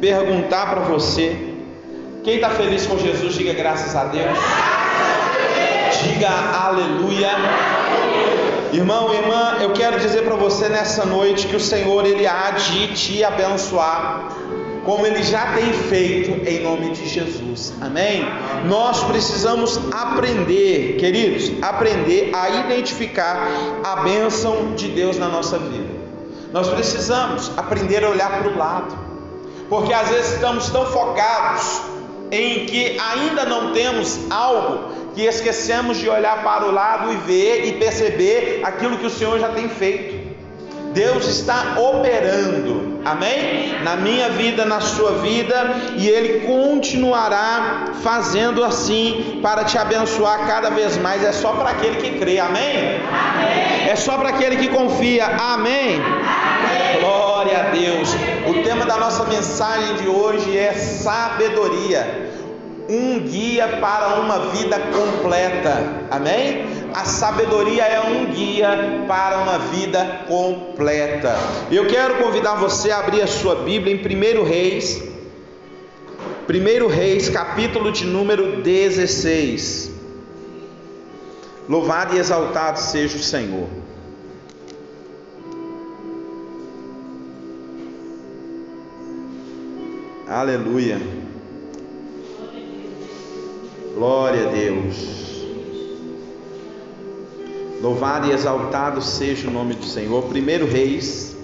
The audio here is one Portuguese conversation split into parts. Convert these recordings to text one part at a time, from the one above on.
perguntar para você: quem está feliz com Jesus, diga graças a Deus. Diga aleluia. Irmão, irmã, eu quero dizer para você nessa noite que o Senhor, Ele há de te abençoar, como Ele já tem feito, em nome de Jesus, amém? Nós precisamos aprender, queridos, aprender a identificar a bênção de Deus na nossa vida. Nós precisamos aprender a olhar para o lado, porque às vezes estamos tão focados em que ainda não temos algo, que esquecemos de olhar para o lado e ver e perceber aquilo que o Senhor já tem feito. Deus está operando, amém? Na minha vida, na sua vida, e Ele continuará fazendo assim para te abençoar cada vez mais. É só para aquele que crê, amém? Amém. É só para aquele que confia, amém? Amém. Glória a Deus. O tema da nossa mensagem de hoje é sabedoria, um guia para uma vida completa, amém? A sabedoria é um guia para uma vida completa. Eu quero convidar você a abrir a sua Bíblia em 1 Reis, capítulo de número 16. Louvado e exaltado seja o Senhor. Aleluia. Glória a Deus. Louvado e exaltado seja o nome do Senhor. 1 Reis,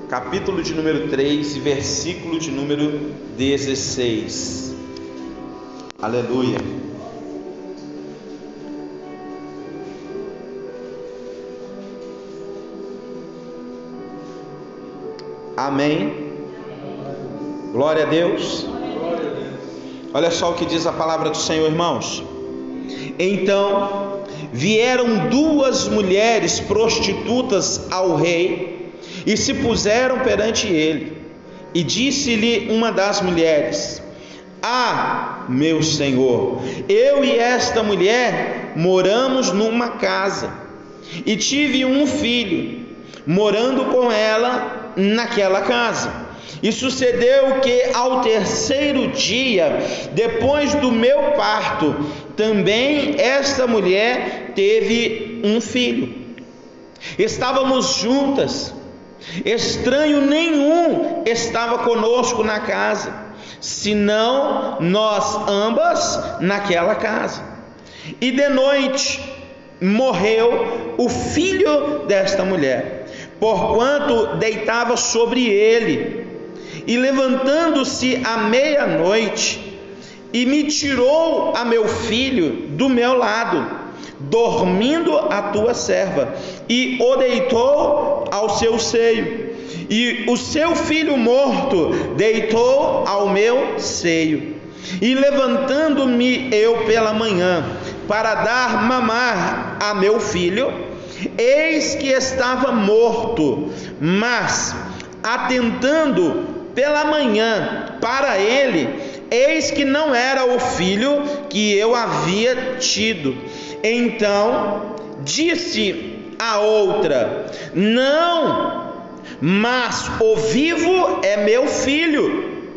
capítulo de número 3, versículo de número 16. Aleluia. Amém. Glória a Deus. Olha só o que diz a palavra do Senhor, irmãos. Então vieram duas mulheres prostitutas ao rei e se puseram perante ele. E disse-lhe uma das mulheres: Ah, meu senhor, eu e esta mulher moramos numa casa, e tive um filho, morando com ela naquela casa. E sucedeu que ao terceiro dia, depois do meu parto, também esta mulher teve um filho. Estávamos juntas, estranho nenhum estava conosco na casa, senão nós ambas naquela casa. E de noite morreu o filho desta mulher, porquanto deitava sobre ele. E levantando-se à meia-noite, e me tirou a meu filho do meu lado, dormindo a tua serva, e o deitou ao seu seio, e o seu filho morto deitou ao meu seio. E levantando-me eu pela manhã, para dar mamar a meu filho, eis que estava morto, mas atentando pela manhã para ele, eis que não era o filho que eu havia tido. Então disse a outra: Não, mas o vivo é meu filho,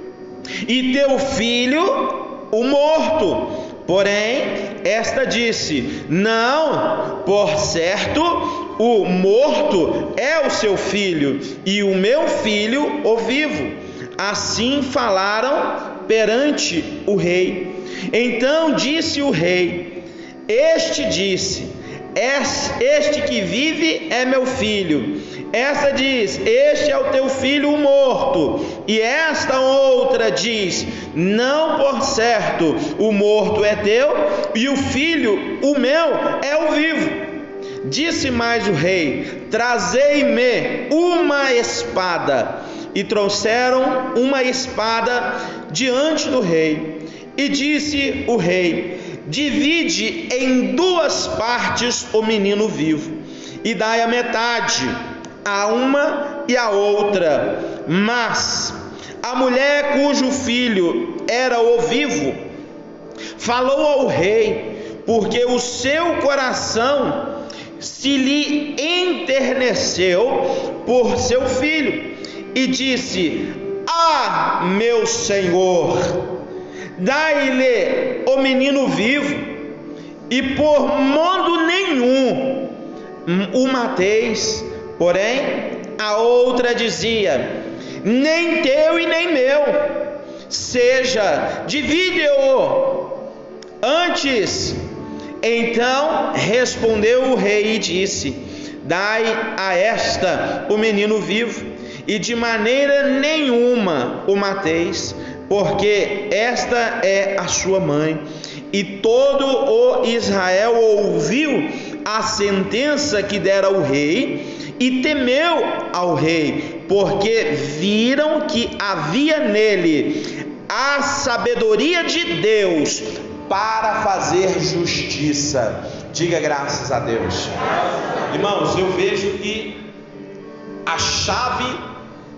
e teu filho o morto. Porém esta disse: Não, por certo o morto é o seu filho, e o meu filho o vivo. Assim falaram perante o rei. Então disse o rei: Este disse: Este que vive é meu filho. Esta diz: Este é o teu filho morto. E esta outra diz: Não, por certo, o morto é teu, e o filho, o meu, é o vivo. Disse mais o rei: Trazei-me uma espada. E trouxeram uma espada diante do rei. E disse o rei: Divide em duas partes o menino vivo, e dai a metade a uma e a outra. Mas a mulher cujo filho era o vivo falou ao rei, porque o seu coração se lhe enterneceu por seu filho, e disse: meu Senhor, dai-lhe o menino vivo, e por modo nenhum o mateis. Porém a outra dizia: nem teu e nem meu, seja, divide-o antes. Então respondeu o rei e disse: dai a esta o menino vivo, e de maneira nenhuma o mateis, porque esta é a sua mãe. E todo o Israel ouviu a sentença que dera o rei, e temeu ao rei, porque viram que havia nele a sabedoria de Deus para fazer justiça. Diga graças a Deus. Irmãos, eu vejo que a chave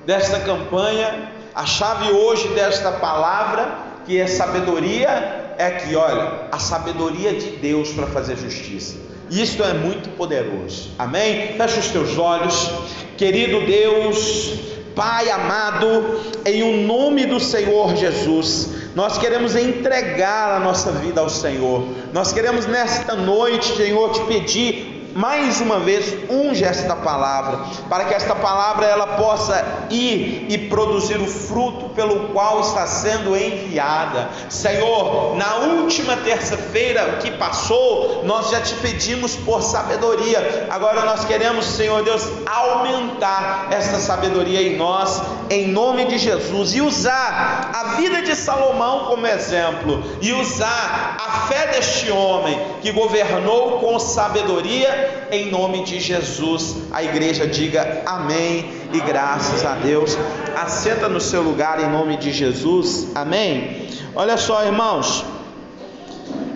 desta campanha, a chave hoje desta palavra, que é sabedoria, é aqui, olha, a sabedoria de Deus para fazer justiça. Isto é muito poderoso, amém? Fecha os teus olhos. Querido Deus, Pai amado, em o nome do Senhor Jesus, nós queremos entregar a nossa vida ao Senhor. Nós queremos nesta noite, Senhor, te pedir mais uma vez, unge esta palavra, para que esta palavra ela possa ir e produzir o fruto pelo qual está sendo enviada. Senhor, na última terça-feira que passou, nós já te pedimos por sabedoria. Agora nós queremos, Senhor Deus, aumentar esta sabedoria em nós, em nome de Jesus, e usar a vida de Salomão como exemplo, e usar a fé deste homem que governou com sabedoria, em nome de Jesus. A igreja diga amém e graças a Deus. Assenta no seu lugar em nome de Jesus, amém. Olha só, irmãos,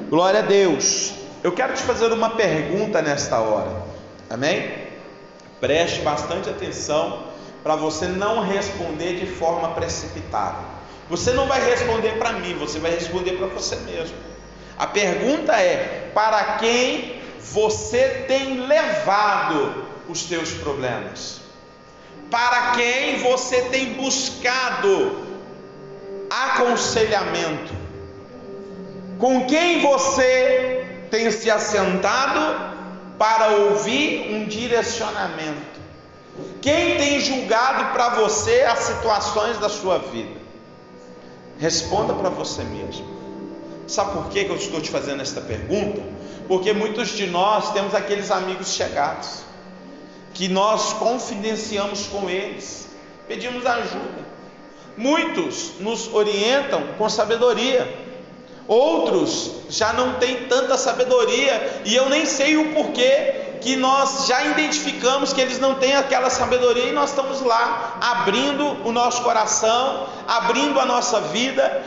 glória a Deus. Eu quero te fazer uma pergunta nesta hora, amém? Preste bastante atenção para você não responder de forma precipitada. Você não vai responder para mim, você vai responder para você mesmo. A pergunta é: para quem você tem levado os teus problemas? Para quem você tem buscado aconselhamento? Com quem você tem se assentado para ouvir um direcionamento? Quem tem julgado para você as situações da sua vida? Responda para você mesmo. Sabe por que eu estou te fazendo esta pergunta? Porque muitos de nós temos aqueles amigos chegados, que nós confidenciamos com eles, pedimos ajuda. Muitos nos orientam com sabedoria, outros já não têm tanta sabedoria, e eu nem sei o porquê, que nós já identificamos que eles não têm aquela sabedoria, e nós estamos lá, abrindo o nosso coração, abrindo a nossa vida,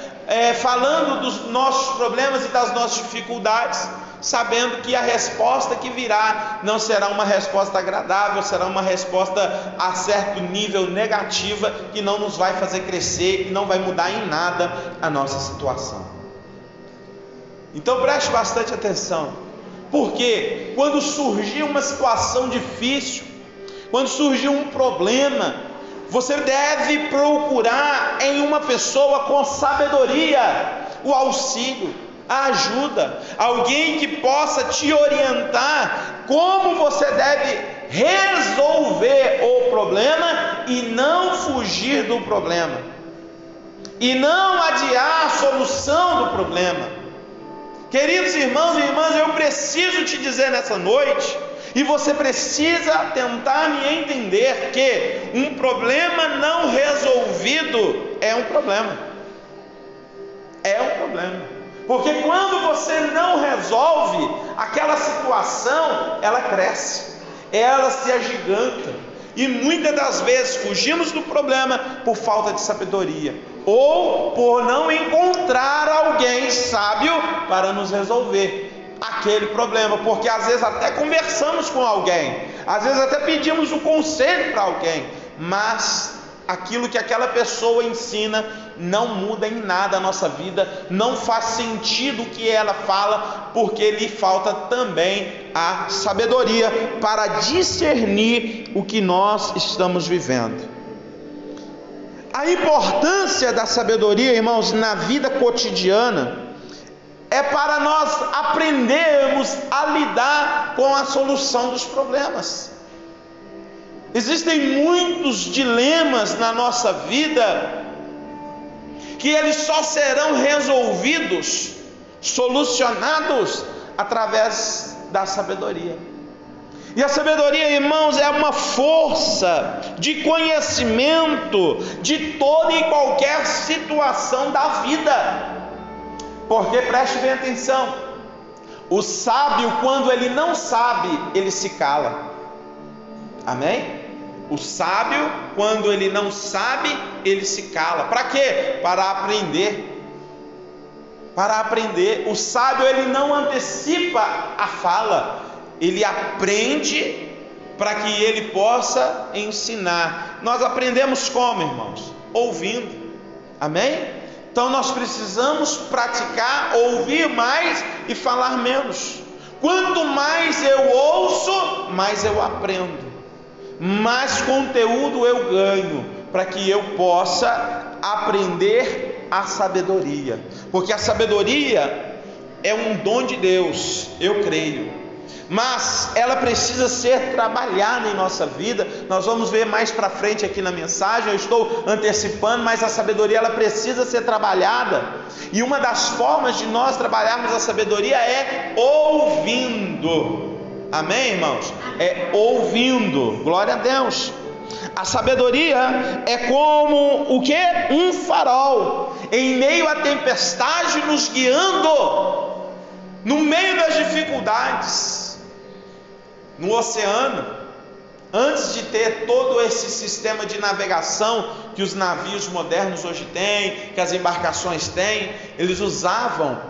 falando dos nossos problemas e das nossas dificuldades, sabendo que a resposta que virá não será uma resposta agradável, será uma resposta a certo nível negativa, que não nos vai fazer crescer, que não vai mudar em nada a nossa situação. Então preste bastante atenção, porque quando surgir uma situação difícil, quando surgir um problema, você deve procurar em uma pessoa com sabedoria o auxílio, a ajuda, alguém que possa te orientar como você deve resolver o problema e não fugir do problema, e não adiar a solução do problema. Queridos irmãos e irmãs, eu preciso te dizer nessa noite, e você precisa tentar me entender, que um problema não resolvido é um problema. É um problema. Porque quando você não resolve aquela situação, ela cresce, ela se agiganta, e muitas das vezes fugimos do problema por falta de sabedoria, ou por não encontrar alguém sábio para nos resolver aquele problema, porque às vezes até conversamos com alguém, às vezes até pedimos um conselho para alguém, mas aquilo que aquela pessoa ensina não muda em nada a nossa vida, não faz sentido o que ela fala, porque lhe falta também a sabedoria para discernir o que nós estamos vivendo. A importância da sabedoria, irmãos, na vida cotidiana é para nós aprendermos a lidar com a solução dos problemas. Existem muitos dilemas na nossa vida que eles só serão resolvidos, solucionados através da sabedoria. E a sabedoria, irmãos, é uma força de conhecimento de toda e qualquer situação da vida. Porque preste bem atenção, o sábio, quando ele não sabe, ele se cala. Amém? O sábio, quando ele não sabe, ele se cala. Para quê? Para aprender. Para aprender. O sábio, ele não antecipa a fala, ele aprende para que ele possa ensinar. Nós aprendemos como, irmãos? Ouvindo. Amém? Então nós precisamos praticar, ouvir mais e falar menos. Quanto mais eu ouço, mais eu aprendo, mais conteúdo eu ganho, para que eu possa aprender a sabedoria. Porque a sabedoria é um dom de Deus, eu creio, mas ela precisa ser trabalhada em nossa vida. Nós vamos ver mais para frente aqui na mensagem, eu estou antecipando, mas a sabedoria ela precisa ser trabalhada, e uma das formas de nós trabalharmos a sabedoria é ouvindo. Amém, irmãos? É ouvindo. Glória a Deus. A sabedoria é como o que? Um farol em meio à tempestade, nos guiando no meio das dificuldades. No oceano, antes de ter todo esse sistema de navegação que os navios modernos hoje têm, que as embarcações têm, eles usavam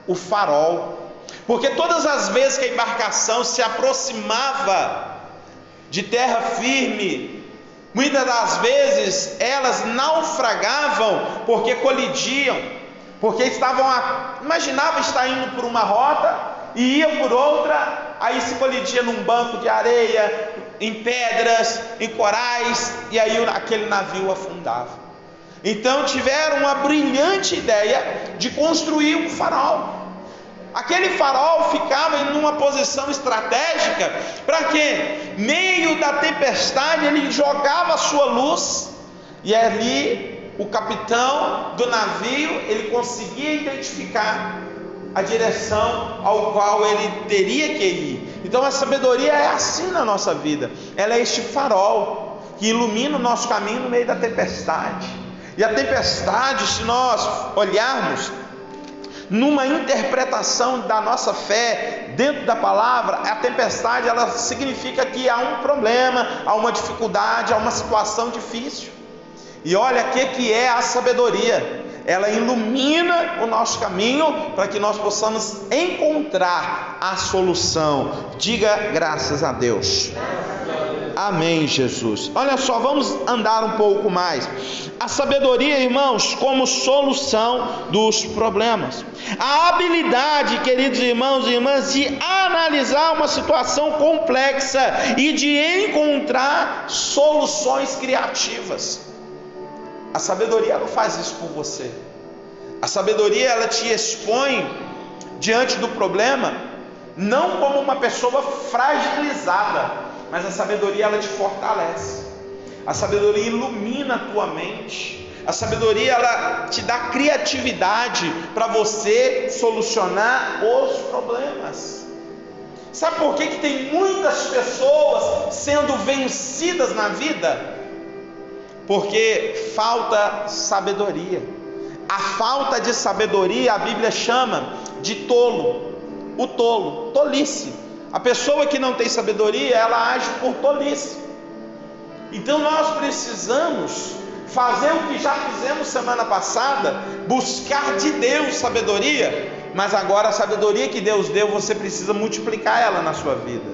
o farol, porque todas as vezes que a embarcação se aproximava de terra firme, muitas das vezes elas naufragavam porque colidiam, porque imaginavam estar indo por uma rota e ia por outra, aí se colidia num banco de areia, em pedras, em corais, e aí aquele navio afundava. Então tiveram uma brilhante ideia de construir um farol. Aquele farol ficava em uma posição estratégica, para que, meio da tempestade, ele jogava a sua luz, e ali o capitão do navio, ele conseguia identificar a direção ao qual ele teria que ir. Então a sabedoria é assim na nossa vida, ela é este farol que ilumina o nosso caminho no meio da tempestade. E a tempestade, se nós olharmos numa interpretação da nossa fé dentro da palavra, a tempestade ela significa que há um problema, há uma dificuldade, há uma situação difícil. E olha o que é a sabedoria. Ela ilumina o nosso caminho para que nós possamos encontrar a solução. Diga graças a Deus. Amém, Jesus. Olha só, vamos andar um pouco mais. A sabedoria, irmãos, como solução dos problemas. A habilidade, queridos irmãos e irmãs, de analisar uma situação complexa e de encontrar soluções criativas. A sabedoria não faz isso por você. A sabedoria ela te expõe diante do problema não como uma pessoa fragilizada, mas a sabedoria ela te fortalece. A sabedoria ilumina a tua mente. A sabedoria ela te dá criatividade para você solucionar os problemas. Sabe por que tem muitas pessoas sendo vencidas na vida? Porque falta sabedoria. A falta de sabedoria a Bíblia chama de tolo. O tolo, tolice. A pessoa que não tem sabedoria, ela age por tolice. Então nós precisamos fazer o que já fizemos semana passada, buscar de Deus sabedoria, mas agora a sabedoria que Deus deu, você precisa multiplicar ela na sua vida.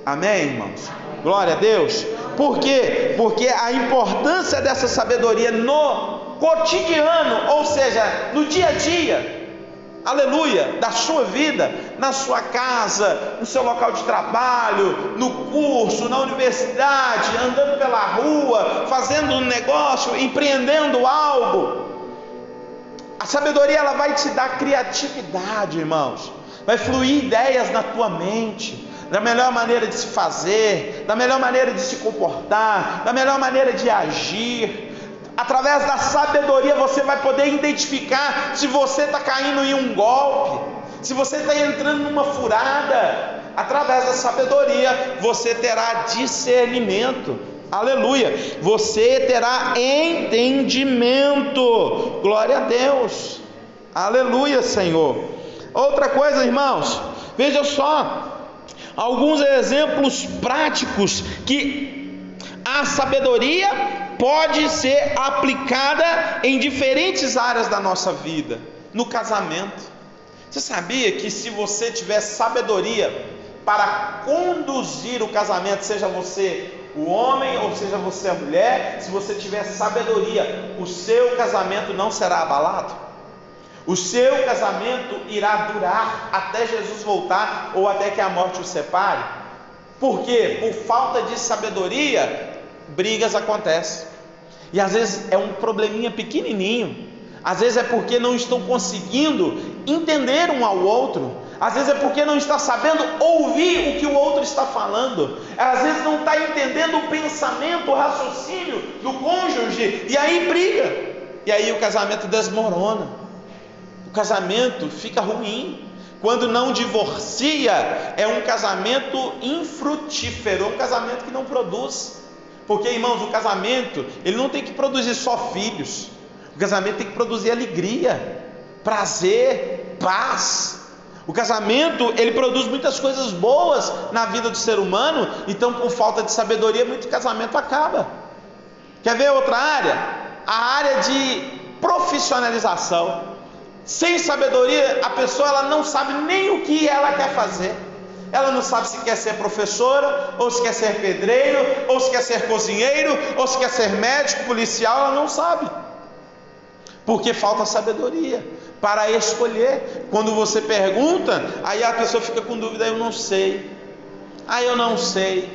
Amém, irmãos? Glória a Deus. Por quê? Porque a importância dessa sabedoria no cotidiano, ou seja, no dia a dia, aleluia, da sua vida, na sua casa, no seu local de trabalho, no curso, na universidade, andando pela rua, fazendo um negócio, empreendendo algo. A sabedoria, ela vai te dar criatividade, irmãos, vai fluir ideias na tua mente, da melhor maneira de se fazer, da melhor maneira de se comportar, da melhor maneira de agir. Através da sabedoria você vai poder identificar se você está caindo em um golpe, se você está entrando numa furada. Através da sabedoria você terá discernimento, aleluia, você terá entendimento, glória a Deus, aleluia, Senhor. Outra coisa, irmãos, veja só, alguns exemplos práticos que a sabedoria pode ser aplicada em diferentes áreas da nossa vida. No casamento, você sabia que se você tiver sabedoria para conduzir o casamento, seja você o homem ou seja você a mulher, se você tiver sabedoria, o seu casamento não será abalado, o seu casamento irá durar até Jesus voltar ou até que a morte o separe. Por quê? Por falta de sabedoria, brigas acontecem, e às vezes é um probleminha pequenininho, às vezes é porque não estão conseguindo entender um ao outro, às vezes é porque não está sabendo ouvir o que o outro está falando, às vezes não está entendendo o pensamento, o raciocínio do cônjuge, e aí briga, e aí o casamento desmorona, o casamento fica ruim. Quando não divorcia, é um casamento infrutífero, é um casamento que não produz. Porque, irmãos, o casamento, ele não tem que produzir só filhos, o casamento tem que produzir alegria, prazer, paz. O casamento, ele produz muitas coisas boas na vida do ser humano. Então, por falta de sabedoria, muito casamento acaba. Quer ver outra área? A área de profissionalização. Sem sabedoria, a pessoa, ela não sabe nem o que ela quer fazer. Ela não sabe se quer ser professora, ou se quer ser pedreiro, ou se quer ser cozinheiro, ou se quer ser médico, policial. Ela não sabe, porque falta sabedoria para escolher. Quando você pergunta, aí a pessoa fica com dúvida: eu não sei, eu não sei,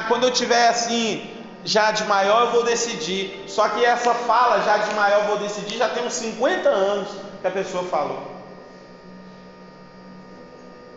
quando eu tiver assim, já de maior eu vou decidir. Só que essa fala, já de maior eu vou decidir, já tem uns 50 anos que a pessoa falou.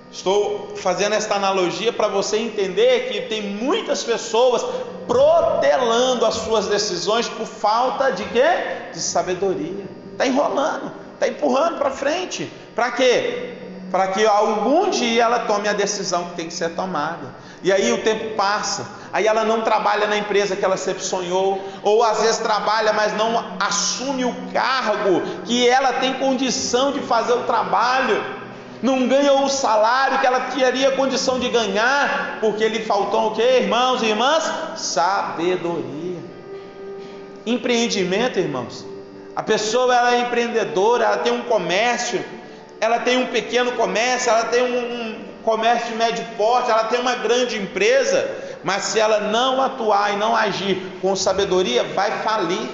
Estou fazendo esta analogia para você entender que tem muitas pessoas protelando as suas decisões por falta de quê? De sabedoria. Está enrolando, está empurrando para frente. Para quê? Para que algum dia ela tome a decisão que tem que ser tomada. E aí o tempo passa, aí ela não trabalha na empresa que ela sempre sonhou, ou às vezes trabalha, mas não assume o cargo que ela tem condição de fazer o trabalho, não ganha o salário que ela teria condição de ganhar, porque lhe faltou o que, irmãos e irmãs? Sabedoria. Empreendimento, irmãos, a pessoa, ela é empreendedora, ela tem um comércio, ela tem um pequeno comércio, ela tem um comércio de médio porte, ela tem uma grande empresa, mas se ela não atuar e não agir com sabedoria, vai falir.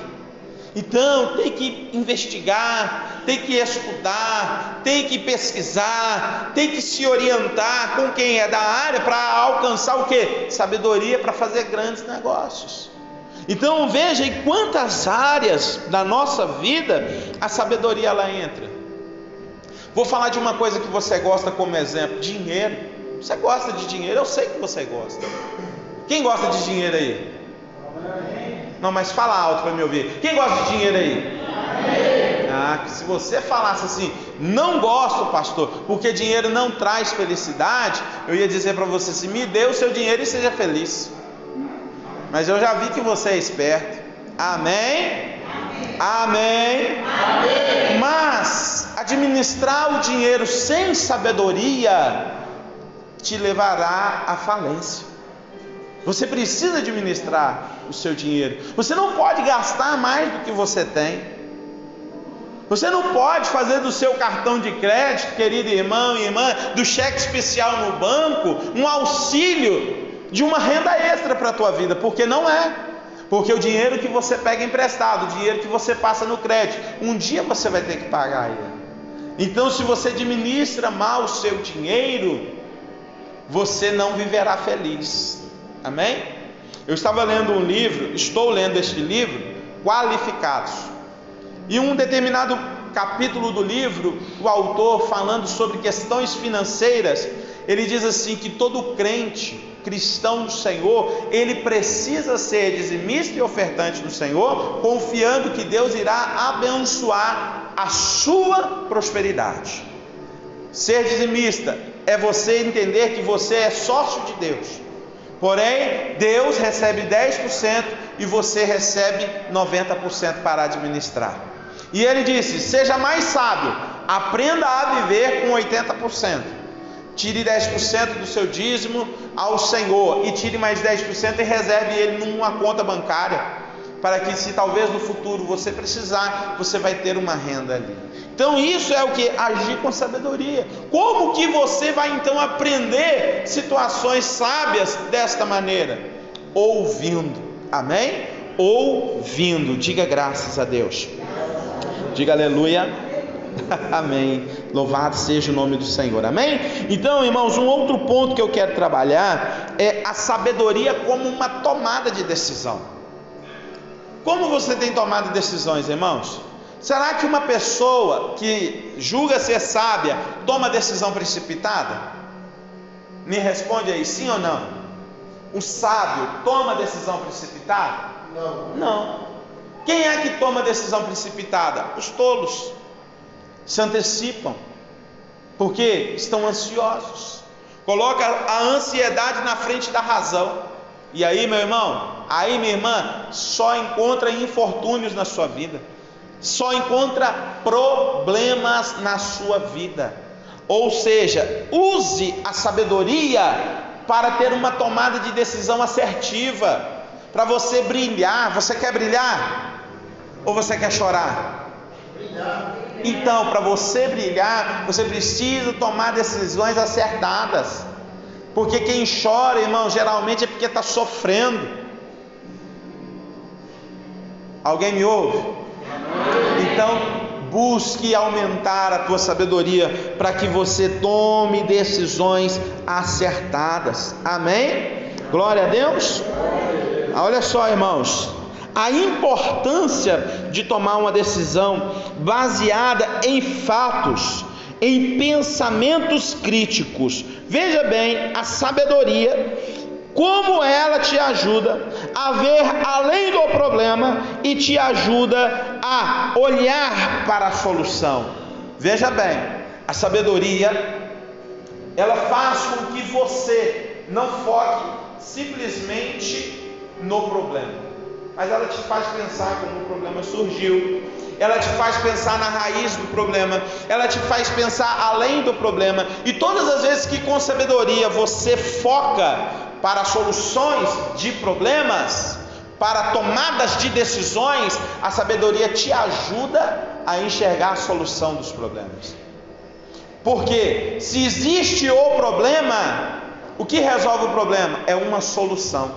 Então tem que investigar, tem que estudar, tem que pesquisar, tem que se orientar com quem é da área para alcançar o que? Sabedoria para fazer grandes negócios. Então veja em quantas áreas da nossa vida a sabedoria ela entra. Vou falar de uma coisa que você gosta como exemplo: dinheiro. Você gosta de dinheiro? Eu sei que você gosta. Quem gosta de dinheiro aí? Não, mas fala alto para me ouvir. Quem gosta de dinheiro aí? Se você falasse assim: não gosto, pastor, porque dinheiro não traz felicidade, eu ia dizer para você assim: me dê o seu dinheiro e seja feliz. Mas eu já vi que você é esperto. Amém? Amém? Amém. Mas administrar o dinheiro sem sabedoria te levará à falência. Você precisa administrar o seu dinheiro. Você não pode gastar mais do que você tem. Você não pode fazer do seu cartão de crédito, querido irmão e irmã, do cheque especial no banco, um auxílio de uma renda extra para a tua vida, porque não é. Porque o dinheiro que você pega emprestado, o dinheiro que você passa no crédito, um dia você vai ter que pagar ele. Então, se você administra mal o seu dinheiro, você não viverá feliz. Amém? Eu estava lendo um livro, estou lendo este livro, Qualificados. E um determinado capítulo do livro, o autor, falando sobre questões financeiras, ele diz assim, que todo crente cristão do Senhor, ele precisa ser dizimista e ofertante do Senhor, confiando que Deus irá abençoar a sua prosperidade. Ser dizimista é você entender que você é sócio de Deus, porém Deus recebe 10% e você recebe 90% para administrar. E ele disse, seja mais sábio, aprenda a viver com 80%. Tire 10% do seu dízimo ao Senhor e tire mais 10% e reserve ele numa conta bancária, para que, se talvez no futuro você precisar, você vai ter uma renda ali. Então isso é o que? Agir com sabedoria. Como que você vai então aprender situações sábias desta maneira? Ouvindo. Amém? Ouvindo. Diga graças a Deus. Diga aleluia. Amém, louvado seja o nome do Senhor, amém? Então, irmãos, um outro ponto que eu quero trabalhar é a sabedoria como uma tomada de decisão. Como você tem tomado decisões, irmãos? Será que uma pessoa que julga ser sábia toma decisão precipitada? Me responde aí, sim ou não? O sábio toma decisão precipitada? Não. Quem é que toma decisão precipitada? Os tolos. Se antecipam, porque estão ansiosos, coloca a ansiedade na frente da razão, e aí, meu irmão, aí, minha irmã, só encontra infortúnios na sua vida, só encontra problemas na sua vida. Ou seja, use a sabedoria para ter uma tomada de decisão assertiva, para você brilhar. Você quer brilhar? Ou você quer chorar? Então, para você brilhar, você precisa tomar decisões acertadas, porque quem chora, irmão, geralmente é porque está sofrendo. Alguém me ouve? Então, busque aumentar a tua sabedoria, para que você tome decisões acertadas. Amém? Glória a Deus. Olha só, irmãos, a importância de tomar uma decisão baseada em fatos, em pensamentos críticos. Veja bem, a sabedoria, como ela te ajuda a ver além do problema e te ajuda a olhar para a solução. Veja bem, a sabedoria, ela faz com que você não foque simplesmente no problema, mas ela te faz pensar como o problema surgiu, ela te faz pensar na raiz do problema, ela te faz pensar além do problema. E todas as vezes que com sabedoria você foca para soluções de problemas, para tomadas de decisões, a sabedoria te ajuda a enxergar a solução dos problemas. Porque se existe o problema, o que resolve o problema? É uma solução.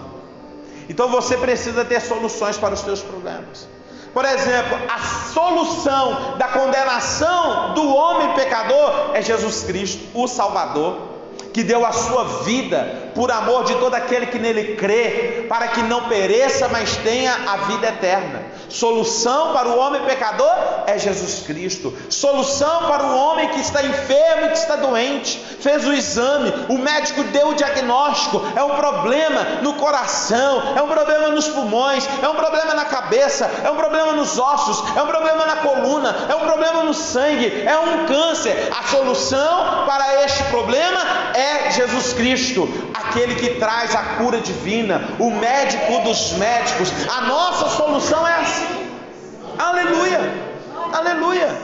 Então você precisa ter soluções para os seus problemas. Por exemplo, a solução da condenação do homem pecador é Jesus Cristo, o Salvador, que deu a sua vida por amor de todo aquele que nele crê, para que não pereça, mas tenha a vida eterna. Solução para o homem pecador é Jesus Cristo. Solução para o homem que está enfermo e que está doente, fez o exame, o médico deu o diagnóstico, é um problema no coração, é um problema nos pulmões, é um problema na cabeça, é um problema nos ossos, é um problema na coluna, é um problema no sangue, é um câncer. A solução para este problema é Jesus Cristo, aquele que traz a cura divina, o médico dos médicos. A nossa solução é assim. Aleluia, aleluia.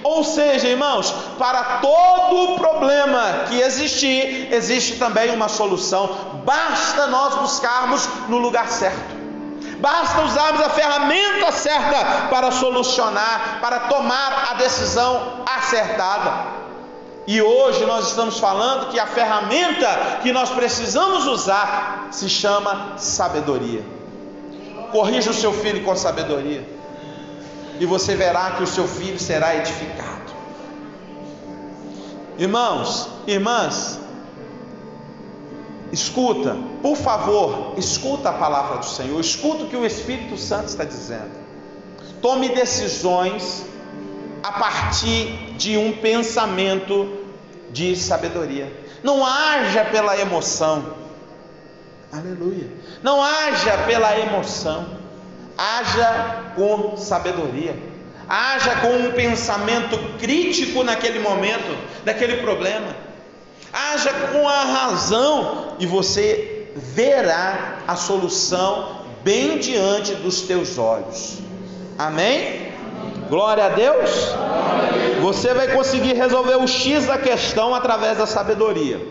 Ou seja, irmãos, para todo problema que existir, existe também uma solução. Basta nós buscarmos no lugar certo, basta usarmos a ferramenta certa para solucionar, para tomar a decisão acertada. E hoje nós estamos falando que a ferramenta que nós precisamos usar se chama sabedoria. Corrija o seu filho com sabedoria, e você verá que o seu filho será edificado. Irmãos, irmãs, escuta, por favor, escuta a palavra do Senhor, escuta o que o Espírito Santo está dizendo. Tome decisões a partir de um pensamento de sabedoria. Não haja pela emoção. Aleluia. Não haja pela emoção. Haja com sabedoria. Haja com um pensamento crítico naquele momento, daquele problema. Haja com a razão e você verá a solução bem diante dos teus olhos. Amém? Glória a Deus. Você vai conseguir resolver o X da questão através da sabedoria.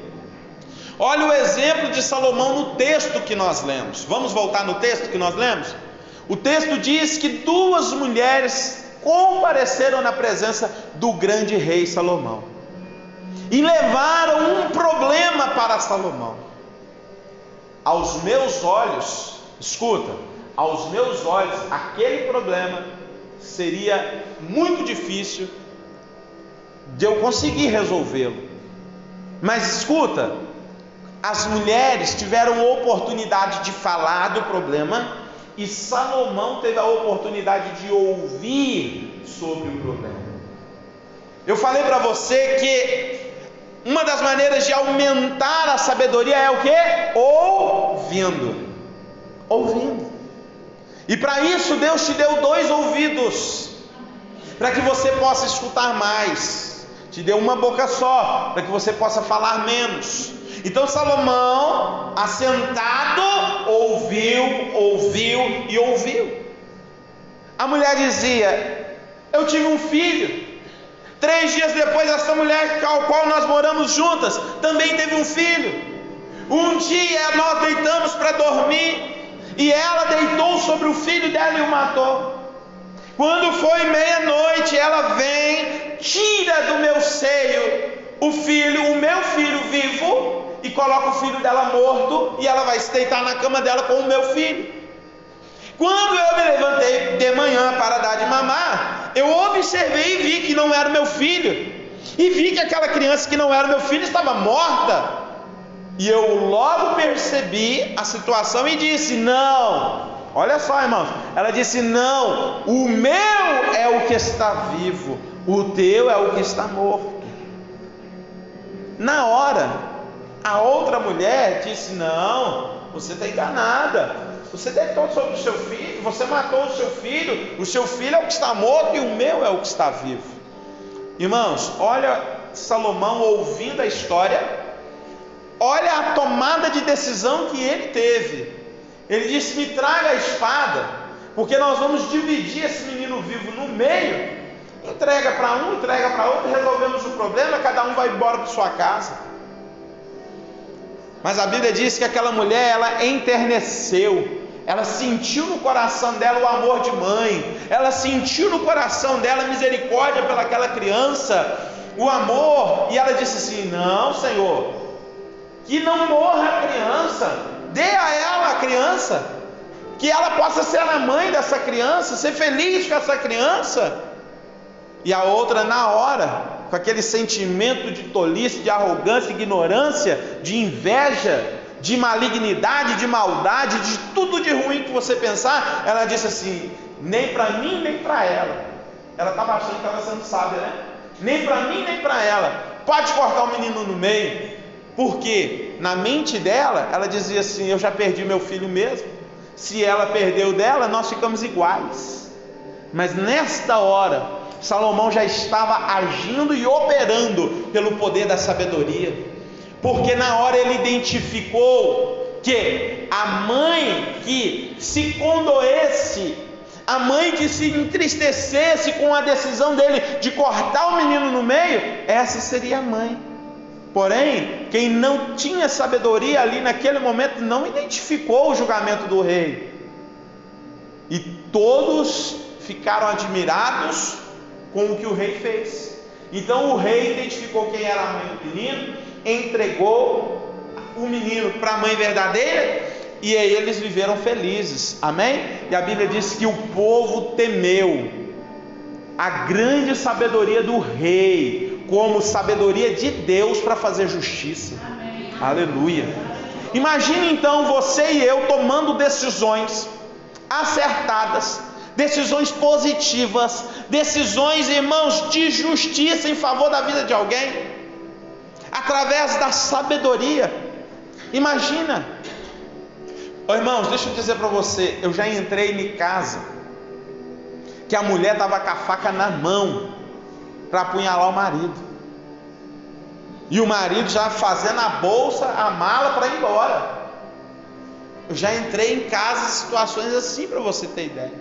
Olha o exemplo de Salomão no texto que nós lemos. Vamos voltar no texto que nós lemos? O texto diz que duas mulheres compareceram na presença do grande rei Salomão e levaram um problema para Salomão. Aos meus olhos, escuta, aos meus olhos, aquele problema seria muito difícil de eu conseguir resolvê-lo. Mas escuta, as mulheres tiveram a oportunidade de falar do problema e Salomão teve a oportunidade de ouvir sobre o problema. Eu falei para você que uma das maneiras de aumentar a sabedoria é o quê? Ouvindo. E para isso Deus te deu 2 ouvidos, para que você possa escutar mais. Te deu uma boca só, para que você possa falar menos. Então Salomão, assentado, ouviu. A mulher dizia: eu tive um filho. 3 dias depois, essa mulher com a qual nós moramos juntas também teve um filho. Um dia nós deitamos para dormir e ela deitou sobre o filho dela e o matou. Quando foi meia-noite, ela vem, tira do meu seio o meu filho vivo, e coloca o filho dela morto, e ela vai se deitar na cama dela com o meu filho. Quando eu me levantei de manhã para dar de mamar, eu observei e vi que não era o meu filho, e vi que aquela criança que não era o meu filho estava morta. E eu logo percebi a situação e disse: não, olha só, irmãos, ela disse: não, o meu é o que está vivo, o teu é o que está morto. Na hora, a outra mulher disse: não, você está enganada, você deitou sobre o seu filho, você matou o seu filho é o que está morto e o meu é o que está vivo. Irmãos, olha Salomão ouvindo a história, olha a tomada de decisão que ele teve. Ele disse: me traga a espada, porque nós vamos dividir esse menino vivo no meio, entrega para um, entrega para outro, resolvemos o problema, cada um vai embora para sua casa. Mas a Bíblia diz que aquela mulher, ela enterneceu, ela sentiu no coração dela o amor de mãe, ela sentiu no coração dela a misericórdia pelaquela criança, o amor, e ela disse assim: não, Senhor, que não morra a criança, dê a ela a criança, que ela possa ser a mãe dessa criança, ser feliz com essa criança. E a outra, na hora, com aquele sentimento de tolice, de arrogância, ignorância, de inveja, de malignidade, de maldade, de tudo de ruim que você pensar, ela disse assim: nem para mim, nem para ela. Ela estava achando que estava sendo sábia, né? Nem para mim, nem para ela. Pode cortar o menino no meio. Porque na mente dela, ela dizia assim: eu já perdi meu filho mesmo. Se ela perdeu dela, nós ficamos iguais. Mas nesta hora, Salomão já estava agindo e operando pelo poder da sabedoria, porque na hora ele identificou que a mãe que se condoesse, a mãe que se entristecesse com a decisão dele de cortar o menino no meio, essa seria a mãe. Porém, quem não tinha sabedoria ali naquele momento não identificou o julgamento do rei, e todos ficaram admirados com o que o rei fez. Então o rei identificou quem era a mãe do menino, entregou o menino para a mãe verdadeira, e aí eles viveram felizes. Amém? E a Bíblia diz que o povo temeu a grande sabedoria do rei, como sabedoria de Deus para fazer justiça. Amém. Aleluia. Imagine então você e eu tomando decisões acertadas, decisões positivas, decisões, irmãos, de justiça em favor da vida de alguém, através da sabedoria. Imagina, irmãos, deixa eu dizer para você, eu já entrei em casa que a mulher estava com a faca na mão para apunhalar o marido, e o marido já fazendo a bolsa, a mala para ir embora. Eu já entrei em casa em situações assim, para você ter ideia,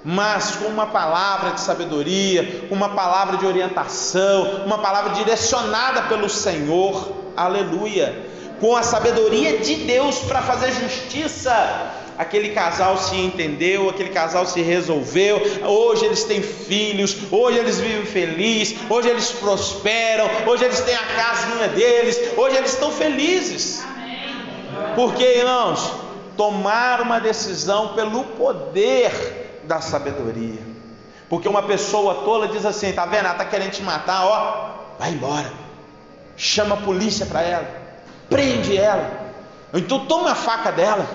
mas com uma palavra de sabedoria, com uma palavra de orientação, uma palavra direcionada pelo Senhor, aleluia, com a sabedoria de Deus para fazer justiça, aquele casal se entendeu, aquele casal se resolveu, hoje eles têm filhos, hoje eles vivem felizes, hoje eles prosperam, hoje eles têm a casinha deles, hoje eles estão felizes. Porque, irmãos, tomaram uma decisão pelo poder da sabedoria. Porque uma pessoa tola diz assim, tá vendo, ela está querendo te matar, ó, vai embora, chama a polícia para ela, prende ela, então toma a faca dela,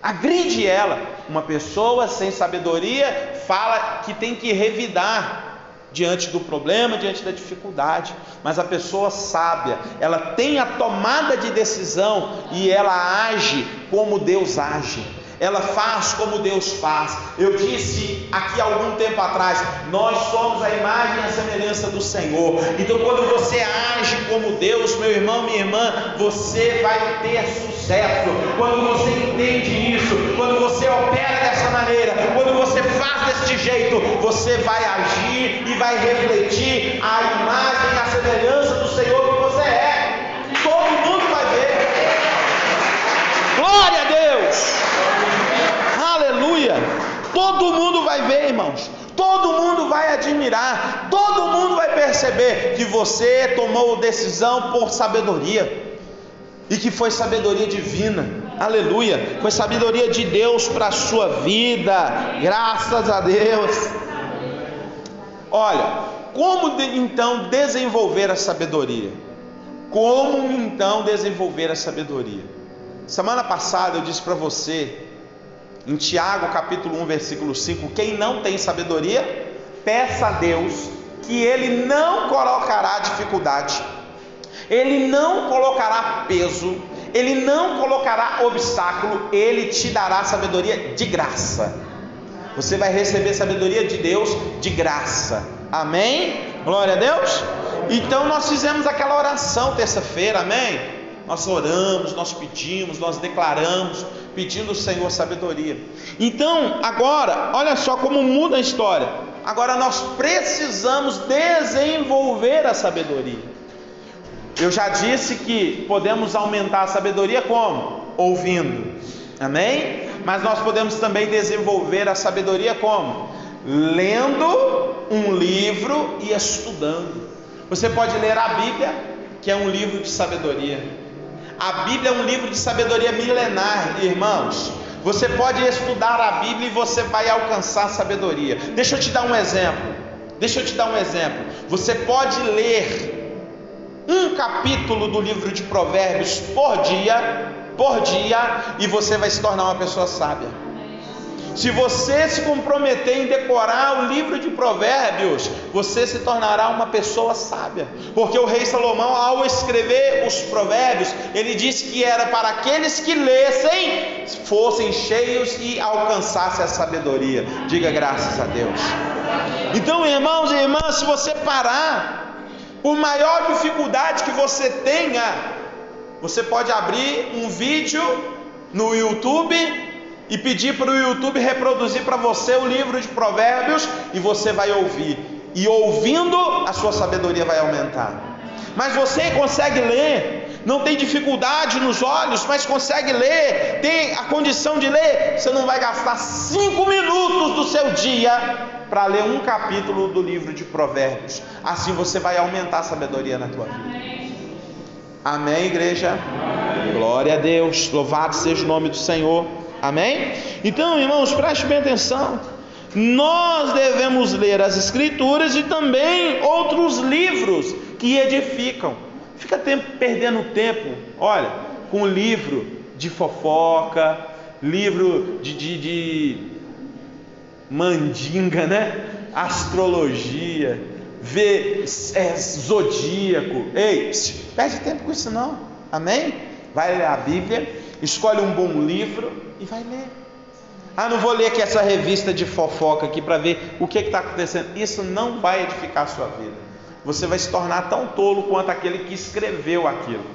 agride ela. Uma pessoa sem sabedoria fala que tem que revidar diante do problema, diante da dificuldade, mas a pessoa sábia, ela tem a tomada de decisão e ela age como Deus age, ela faz como Deus faz. Eu disse aqui há algum tempo atrás, nós somos a imagem e a semelhança do Senhor. Então quando você age como Deus, meu irmão, minha irmã, você vai ter sucesso. Quando você entende isso, quando você opera dessa maneira, quando você faz desse jeito, você vai agir e vai refletir a imagem e a semelhança do Senhor que você é. Todo mundo vai ver. Glória a Deus. Aleluia. Todo mundo vai ver, irmãos, todo mundo vai admirar, todo mundo vai perceber que você tomou decisão por sabedoria, e que foi sabedoria divina. Aleluia, foi sabedoria de Deus para a sua vida, graças a Deus. Olha, como então desenvolver a sabedoria? Como então desenvolver a sabedoria? Semana passada eu disse para você, em Tiago capítulo 1 versículo 5, quem não tem sabedoria, peça a Deus, que Ele não colocará dificuldade, Ele não colocará peso, Ele não colocará obstáculo, Ele te dará sabedoria de graça. Você vai receber sabedoria de Deus de graça, amém? Glória a Deus. Então nós fizemos aquela oração terça-feira, amém? Nós oramos, nós pedimos, nós declaramos, pedindo ao Senhor sabedoria. Então, agora, olha só como muda a história. Agora nós precisamos desenvolver a sabedoria. Eu já disse que podemos aumentar a sabedoria como? Ouvindo, amém? Mas nós podemos também desenvolver a sabedoria como? Lendo um livro e estudando. Você pode ler a Bíblia, que é um livro de sabedoria. A Bíblia é um livro de sabedoria milenar, irmãos. Você pode estudar a Bíblia e você vai alcançar sabedoria. Deixa eu te dar um exemplo. Você pode ler um capítulo do livro de Provérbios por dia, e você vai se tornar uma pessoa sábia. Se você se comprometer em decorar o livro de Provérbios, você se tornará uma pessoa sábia. Porque o rei Salomão, ao escrever os provérbios, ele disse que era para aqueles que lessem, fossem cheios e alcançassem a sabedoria. Diga graças a Deus. Então, irmãos e irmãs, se você parar, por maior dificuldade que você tenha, você pode abrir um vídeo no YouTube e pedir para o YouTube reproduzir para você o livro de Provérbios, e você vai ouvir, e ouvindo a sua sabedoria vai aumentar. Mas você consegue ler, não tem dificuldade nos olhos, mas consegue ler, tem a condição de ler, você não vai gastar 5 minutos do seu dia para ler um capítulo do livro de Provérbios. Assim você vai aumentar a sabedoria na tua vida. Amém, igreja? Amém. Glória a Deus, louvado seja o nome do Senhor. Amém? Então, irmãos, preste bem atenção. Nós devemos ler as Escrituras e também outros livros que edificam. Fica perdendo tempo, olha, com livro de fofoca, livro de mandinga, né? Astrologia, zodíaco. Ei, perde tempo com isso não, amém? Vai ler a Bíblia, escolhe um bom livro e vai ler. Ah, não vou ler aqui essa revista de fofoca aqui para ver o que está acontecendo. Isso não vai edificar a sua vida. Você vai se tornar tão tolo quanto aquele que escreveu aquilo.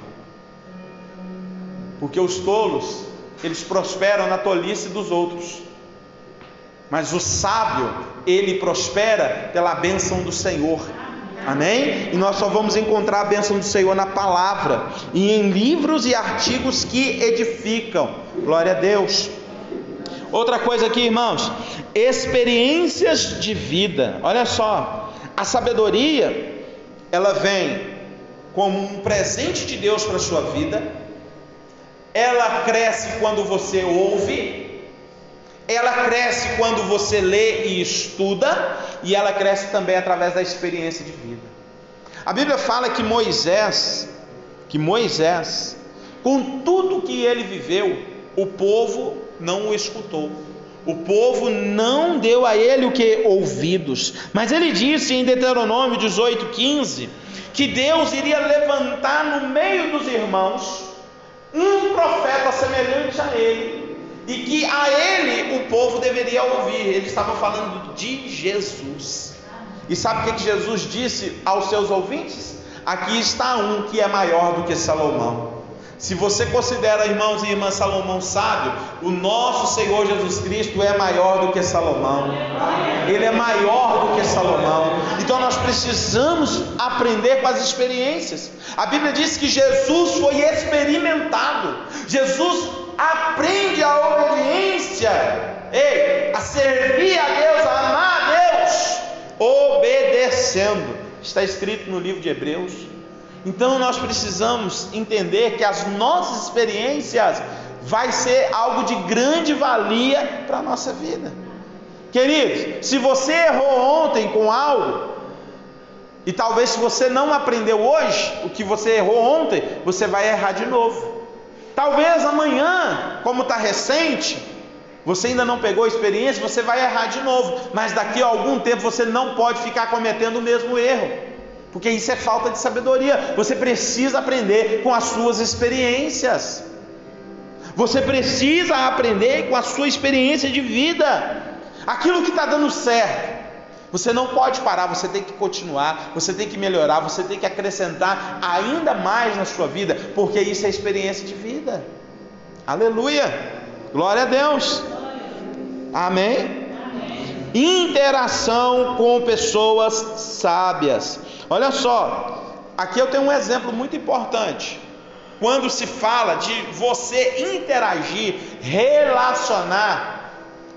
Porque os tolos, eles prosperam na tolice dos outros. Mas o sábio, ele prospera pela bênção do Senhor. Amém? E nós só vamos encontrar a bênção do Senhor na palavra e em livros e artigos que edificam. Glória a Deus. Outra coisa aqui, irmãos, experiências de vida. Olha só, a sabedoria, ela vem como um presente de Deus para a sua vida. Ela cresce quando você ouve, ela cresce quando você lê e estuda, e ela cresce também através da experiência de vida. A Bíblia fala que Moisés, com tudo que ele viveu, o povo não o escutou. O povo não deu a ele o que? Ouvidos. Mas ele disse em Deuteronômio 18:15 que Deus iria levantar no meio dos irmãos um profeta semelhante a ele, e que a ele o povo deveria ouvir. Ele estava falando de Jesus. E sabe o que Jesus disse aos seus ouvintes? Aqui está um que é maior do que Salomão. Se você considera, irmãos e irmãs, Salomão sábio, o nosso Senhor Jesus Cristo é maior do que Salomão. Ele é maior do que Salomão. Então nós precisamos aprender com as experiências. A Bíblia diz que Jesus foi experimentado. Jesus aprende a obediência, a servir a Deus, a amar a Deus, obedecendo. Está escrito no livro de Hebreus. Então nós precisamos entender que as nossas experiências vai ser algo de grande valia para a nossa vida. Queridos, se você errou ontem com algo, e talvez se você não aprendeu hoje o que você errou ontem, você vai errar de novo. Talvez amanhã, como está recente, você ainda não pegou a experiência, você vai errar de novo. Mas daqui a algum tempo você não pode ficar cometendo o mesmo erro, porque isso é falta de sabedoria. Você precisa aprender com as suas experiências. Você precisa aprender com a sua experiência de vida. Aquilo que está dando certo, você não pode parar, você tem que continuar, você tem que melhorar, você tem que acrescentar ainda mais na sua vida, porque isso é experiência de vida. Aleluia, glória a Deus. Amém? Interação com pessoas sábias. Olha só, aqui eu tenho um exemplo muito importante. Quando se fala de você interagir, relacionar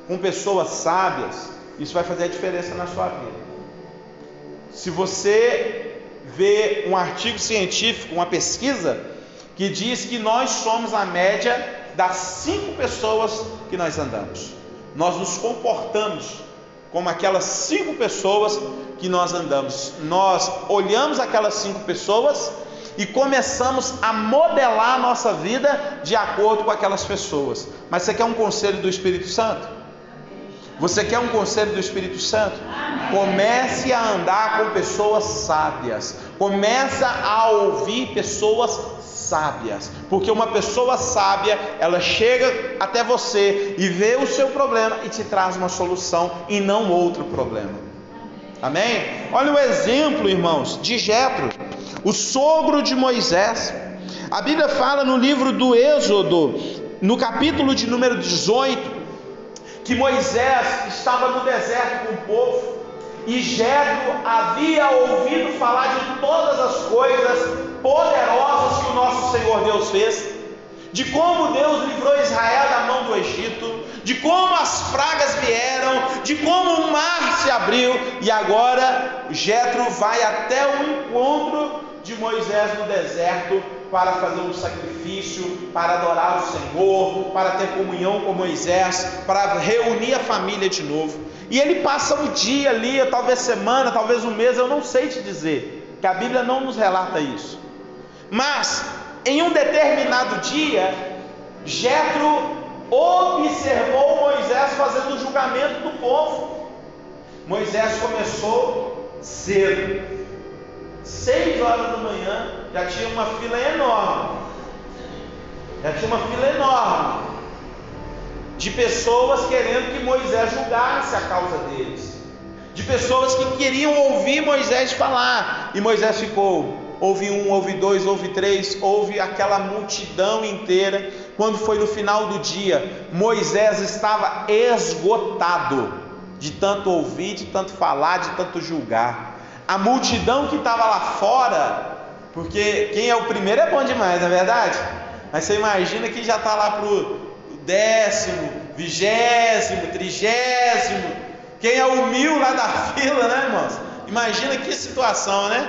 com pessoas sábias, isso vai fazer a diferença na sua vida. Se você vê um artigo científico, uma pesquisa, que diz que nós somos a média das 5 pessoas que nós andamos. Nós nos comportamos como aquelas 5 pessoas que nós andamos. Nós olhamos aquelas 5 pessoas e começamos a modelar a nossa vida de acordo com aquelas pessoas. Mas você quer um conselho do Espírito Santo? Você quer um conselho do Espírito Santo? Comece a andar com pessoas sábias. Começa a ouvir pessoas sábias. Porque uma pessoa sábia, ela chega até você e vê o seu problema e te traz uma solução e não outro problema. Amém? Olha o exemplo, irmãos, de Jetro, o sogro de Moisés. A Bíblia fala no livro do Êxodo, no capítulo de número 18, que Moisés estava no deserto com o povo, e Jetro havia ouvido falar de todas as coisas poderosas que o nosso Senhor Deus fez, de como Deus livrou Israel da mão do Egito, de como as pragas vieram, de como o mar se abriu. E agora Jetro vai até o encontro de Moisés no deserto para fazer um sacrifício, para adorar o Senhor, para ter comunhão com Moisés, para reunir a família de novo. E ele passa um dia ali, talvez semana, talvez um mês, eu não sei te dizer. que a Bíblia não nos relata isso. Mas em um determinado dia, Jetro observou Moisés fazendo o julgamento do povo. Moisés começou cedo, 6 horas da manhã, já tinha uma fila enorme. De pessoas querendo que Moisés julgasse a causa deles, de pessoas que queriam ouvir Moisés falar. E Moisés ficou, houve 1, houve 2, houve 3, houve aquela multidão inteira. Quando foi no final do dia, Moisés estava esgotado de tanto ouvir, de tanto falar, de tanto julgar. A multidão que estava lá fora, porque quem é o primeiro é bom demais, não é verdade? Mas você imagina que já está lá para o 10º, 20º, 30º, quem é o 1000 lá da fila, né, irmãos? Imagina que situação, né?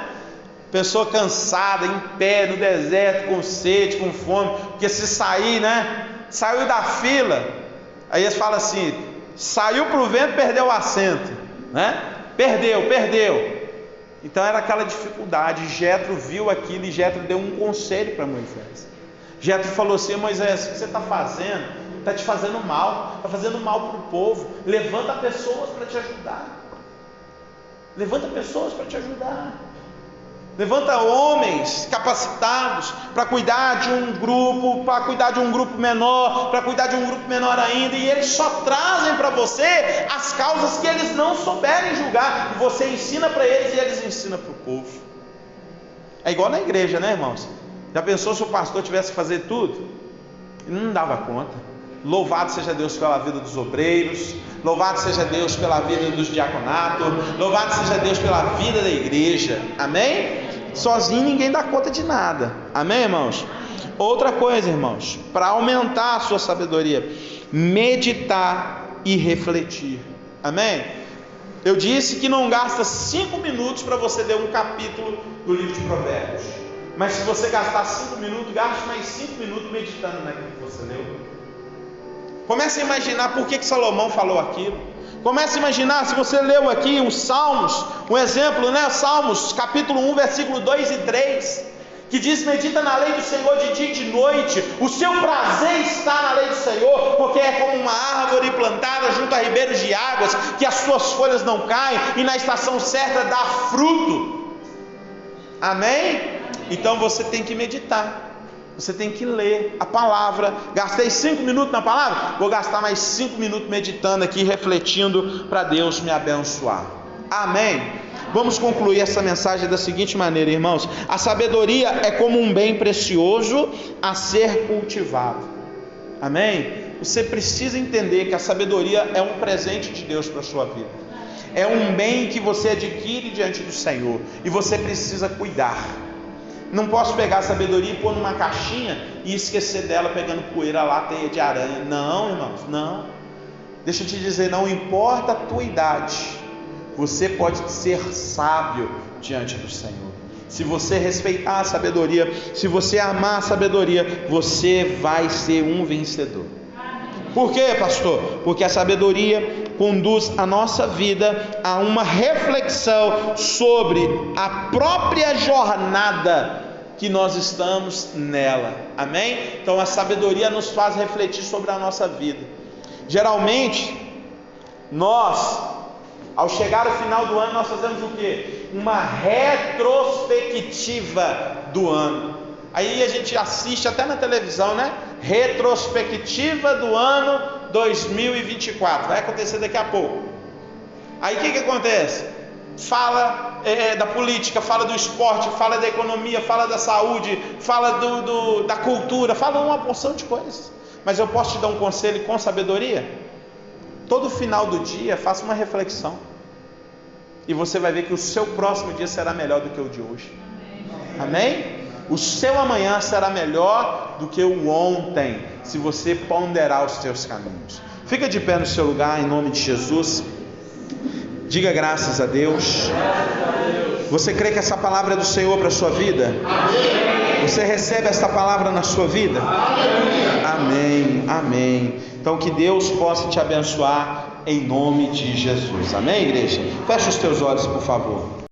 Pessoa cansada, em pé, no deserto, com sede, com fome, porque se sair, né? Saiu da fila, aí eles falam assim: saiu para o vento, perdeu o assento, né? Perdeu. Então era aquela dificuldade. Jetro viu aquilo e Jetro deu um conselho para Moisés. Jetro falou assim: Moisés, o que você está fazendo? Está te fazendo mal, está fazendo mal para o povo. Levanta pessoas para te ajudar. Levanta homens capacitados para cuidar de um grupo, para cuidar de um grupo menor, para cuidar de um grupo menor ainda, e eles só trazem para você as causas que eles não souberem julgar, e você ensina para eles e eles ensinam para o povo. É igual na igreja, né, irmãos? Já pensou se o pastor tivesse que fazer tudo? Ele não dava conta. Louvado seja Deus pela vida dos obreiros, louvado seja Deus pela vida dos diaconatos, louvado seja Deus pela vida da igreja, amém? Sozinho ninguém dá conta de nada, amém, irmãos? Outra coisa, irmãos, para aumentar a sua sabedoria, meditar e refletir, amém? Eu disse que não gasta 5 minutos para você ler um capítulo do livro de Provérbios, mas se você gastar 5 minutos, gaste mais 5 minutos meditando naquilo que você leu. Comece a imaginar por que Salomão falou aquilo. Comece a imaginar, se você leu aqui os Salmos, um exemplo, né? Salmos capítulo 1, versículo 2 e 3, que diz: medita na lei do Senhor de dia e de noite, o seu prazer está na lei do Senhor, porque é como uma árvore plantada junto a ribeiros de águas, que as suas folhas não caem, e na estação certa dá fruto. Amém? Então você tem que meditar. Você tem que ler a palavra. Gastei 5 minutos na palavra, vou gastar mais 5 minutos meditando aqui, refletindo, para Deus me abençoar. Amém? Vamos concluir essa mensagem da seguinte maneira, irmãos: a sabedoria é como um bem precioso a ser cultivado. Amém? Você precisa entender que a sabedoria é um presente de Deus para a sua vida. É um bem que você adquire diante do Senhor, e você precisa cuidar. Não posso pegar a sabedoria e pôr numa caixinha e esquecer dela pegando poeira lá, teia de aranha. Não, irmãos, não. Deixa eu te dizer, não importa a tua idade, você pode ser sábio diante do Senhor. Se você respeitar a sabedoria, se você amar a sabedoria, você vai ser um vencedor. Por quê, pastor? Porque a sabedoria conduz a nossa vida a uma reflexão sobre a própria jornada que nós estamos nela, amém? Então a sabedoria nos faz refletir sobre a nossa vida. Geralmente, nós, ao chegar ao final do ano, nós fazemos o quê? Uma retrospectiva do ano. Aí a gente assiste até na televisão, né? Retrospectiva do ano 2024, vai acontecer daqui a pouco. Aí o que acontece? Fala da política, fala do esporte, fala da economia, fala da saúde, fala da cultura, fala uma porção de coisas. Mas eu posso te dar um conselho com sabedoria? Todo final do dia, faça uma reflexão, e você vai ver que o seu próximo dia será melhor do que o de hoje. Amém? O seu amanhã será melhor do que o ontem, se você ponderar os seus caminhos. Fica de pé no seu lugar, em nome de Jesus. Diga graças a Deus. Você crê que essa palavra é do Senhor para a sua vida? Você recebe esta palavra na sua vida? Amém, amém. Então que Deus possa te abençoar em nome de Jesus. Amém, igreja? Feche os teus olhos, por favor.